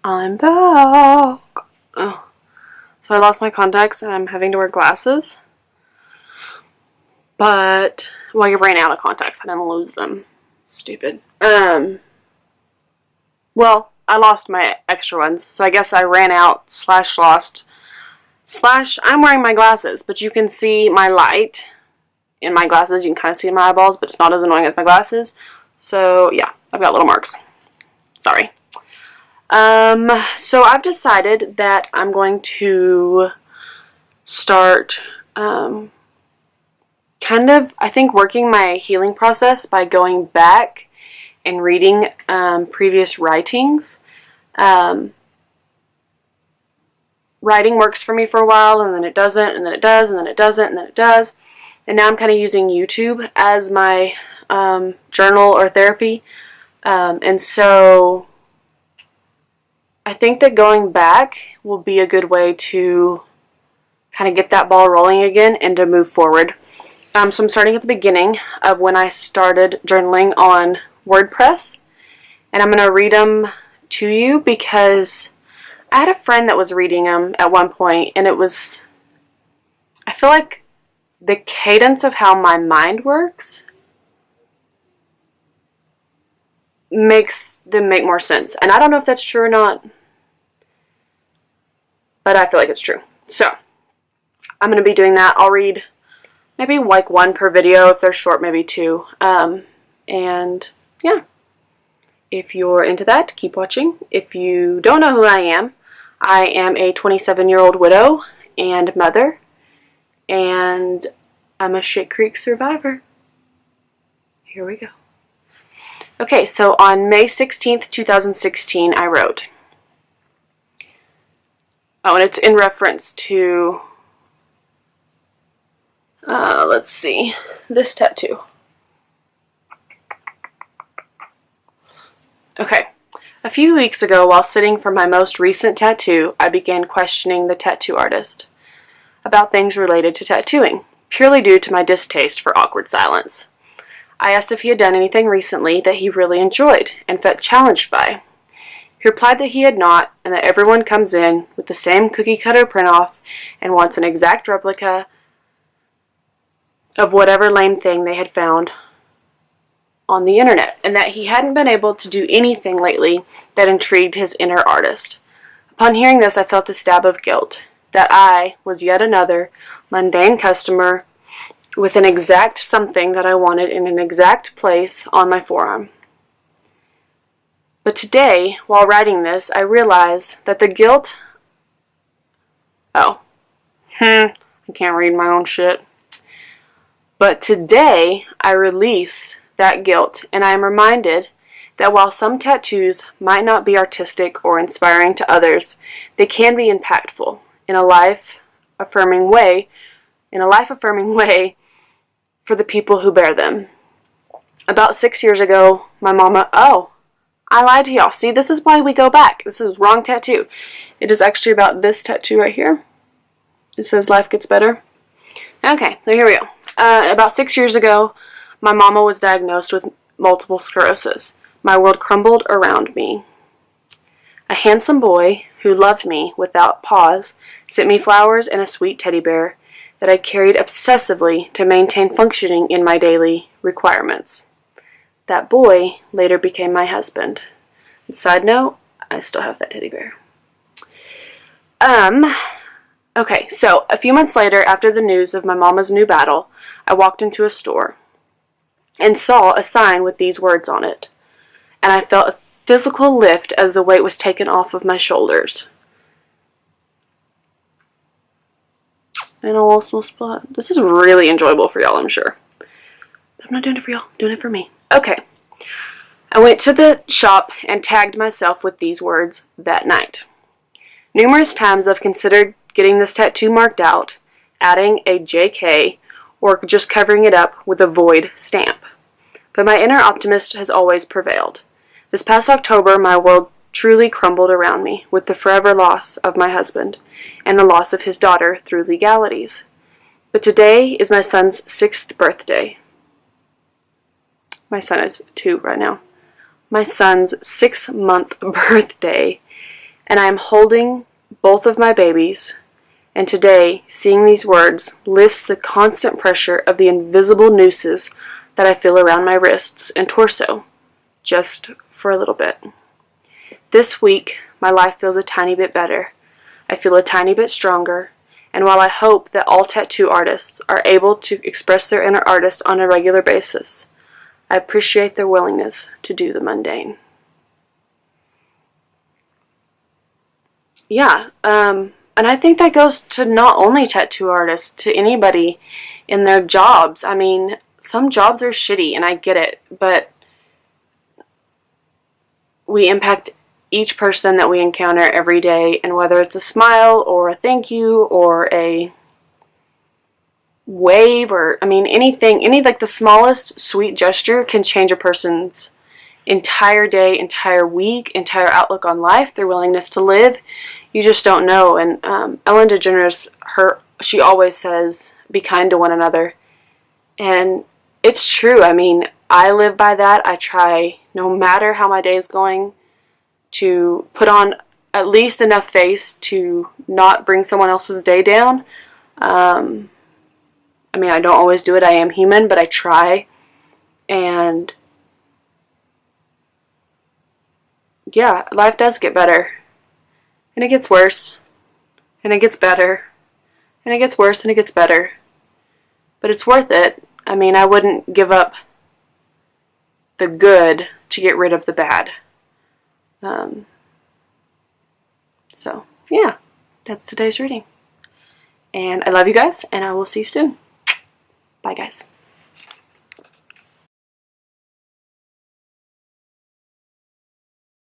I'm back. Oh. So I lost my contacts and I'm having to wear glasses. But, well, you ran out of contacts. I didn't lose them. Stupid. Well, I lost my extra ones. So I guess I ran out / lost / I'm wearing my glasses. But you can see my light in my glasses. You can kind of see my eyeballs, but it's not as annoying as my glasses. So, yeah, I've got little marks. Sorry. So I've decided that I'm going to start, kind of, I think, working my healing process by going back and reading, previous writings. Writing works for me for a while, and then it doesn't, and then it does, and then it doesn't, and then it does. And now I'm kind of using YouTube as my, journal or therapy. And so I think that going back will be a good way to kind of get that ball rolling again and to move forward. So I'm starting at the beginning of when I started journaling on Wordpress, and I'm going to read them to you because I had a friend that was reading them at one point, and I feel like the cadence of how my mind works makes them make more sense. And I don't know if that's true or not, but I feel like it's true. So I'm going to be doing that. I'll read maybe like one per video. If they're short, maybe two. And yeah, if you're into that, keep watching. If you don't know who I am a 27-year-old widow and mother, and I'm a Shit Creek survivor. Here we go. Okay, so on May 16th, 2016, I wrote, oh, and it's in reference to, let's see, this tattoo. Okay, a few weeks ago, while sitting for my most recent tattoo, I began questioning the tattoo artist about things related to tattooing, purely due to my distaste for awkward silence. I asked if he had done anything recently that he really enjoyed and felt challenged by. He replied that he had not, and that everyone comes in with the same cookie-cutter print-off and wants an exact replica of whatever lame thing they had found on the internet, and that he hadn't been able to do anything lately that intrigued his inner artist. Upon hearing this, I felt a stab of guilt, that I was yet another mundane customer with an exact something that I wanted in an exact place on my forearm. But today, while writing this, I realize that the guilt... I can't read my own shit. But today, I release that guilt, and I am reminded that while some tattoos might not be artistic or inspiring to others, they can be impactful in a life-affirming way for the people who bear them. About 6 years ago, my mama... Oh, I lied to y'all. See, this is why we go back. This is wrong tattoo. It is actually about this tattoo right here. It says life gets better. Okay, so here we go. About 6 years ago, my mama was diagnosed with multiple sclerosis. My world crumbled around me. A handsome boy who loved me without pause sent me flowers and a sweet teddy bear that I carried obsessively to maintain functioning in my daily requirements. That boy later became my husband. And side note, I still have that teddy bear. Okay, so a few months later, after the news of my mama's new battle, I walked into a store and saw a sign with these words on it. And I felt a physical lift as the weight was taken off of my shoulders. And a little small spot. This is really enjoyable for y'all, I'm sure. But I'm not doing it for y'all. I'm doing it for me. Okay. I went to the shop and tagged myself with these words that night. Numerous times I've considered getting this tattoo marked out, adding a JK, or just covering it up with a void stamp. But my inner optimist has always prevailed. This past October, my world truly crumbled around me with the forever loss of my husband and the loss of his daughter through legalities. But today is my son's 6th birthday. My son is 2 right now. My son's 6-month birthday, and I am holding both of my babies, and today, seeing these words lifts the constant pressure of the invisible nooses that I feel around my wrists and torso, just for a little bit. This week, my life feels a tiny bit better. I feel a tiny bit stronger, and while I hope that all tattoo artists are able to express their inner artist on a regular basis, I appreciate their willingness to do the mundane. Yeah, and I think that goes to not only tattoo artists, to anybody in their jobs. I mean, some jobs are shitty, and I get it, but we impact each person that we encounter every day, and whether it's a smile or a thank you or a wave or, I mean, anything, like the smallest sweet gesture can change a person's entire day, entire week, entire outlook on life, their willingness to live. You just don't know. And Ellen DeGeneres, she always says, be kind to one another. And it's true. I mean, I live by that. I try, no matter how my day is going, to put on at least enough face to not bring someone else's day down. I mean, I don't always do it. I am human, but I try. And yeah, life does get better. And it gets worse. And it gets better. And it gets worse and it gets better. But it's worth it. I mean, I wouldn't give up the good to get rid of the bad. So, yeah, that's today's reading. And I love you guys, and I will see you soon. Bye, guys.